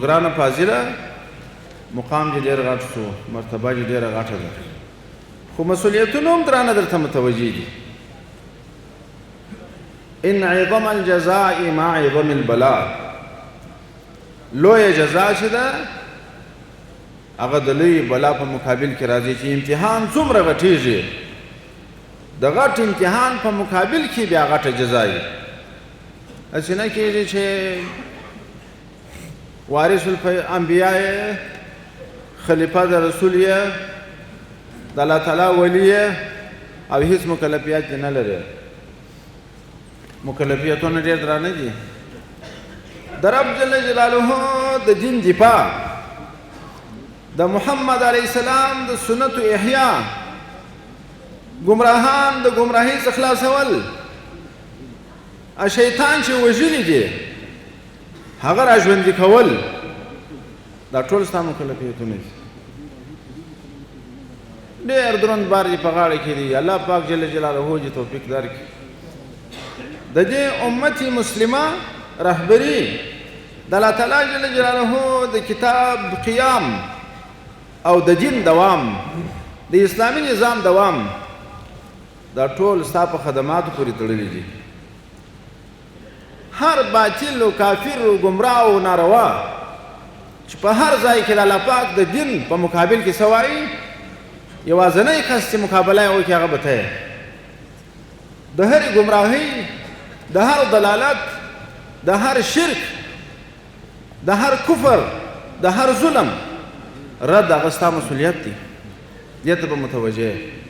ګرانه فاضله مقام دې ډېر غټ شو، مرتبه دې ډېره غټه ده، خو مسؤلیتونه هم درانه درته متوجه دي. ان عظم الجزاء مع عظم البلاء، لویه جزا چې ده هغه د لوی بلا په مقابل کې راځي چې امتحان څومره غټېږي، د غټ امتحان په مقابل کې بیا غټه جزا وي. هسې نه کېږي چې وارث الانبیاء یې، خلیفه د رسول یې، د الله تعالی ولی یې او هیڅ مکلفیات دې نه لري. مکلفیتونه ډېر درانه دي. د رب جل جلاله د دین دفاع، د محمد علیه السلام د سنتو احیا، ګمراهان د ګمراهۍ څخه خلاصول، شیطان چې وژلي دي هغه را ژوندي کول، دا ټول ستا مکلفیتونه دي. ډېر دروند بار دې په غاړه کې دي. الله پاک جل جلاله دې توفیق درکړي. د دې امت مسلمه رهبري د الله تعالی جل جلاله د کتاب قیام او د دین دوام، د اسلامي نظام دوام، دا ټول ستا په خدماتو پورې تړلي دي. هر باطل و کافر و گمراه و ناروا چې په هر ځای کې د الله پاک د دین په مقابل کې څه وایي، یوازینی کس چې مقابله یې وکړي هغه به ته یې. د هرې ګمراهۍ، د هر دلالت، د هر شرک، د هر کفر، د هر ظلم رد هغه ستا مسؤلیت دی. دې ته به متوجه یې.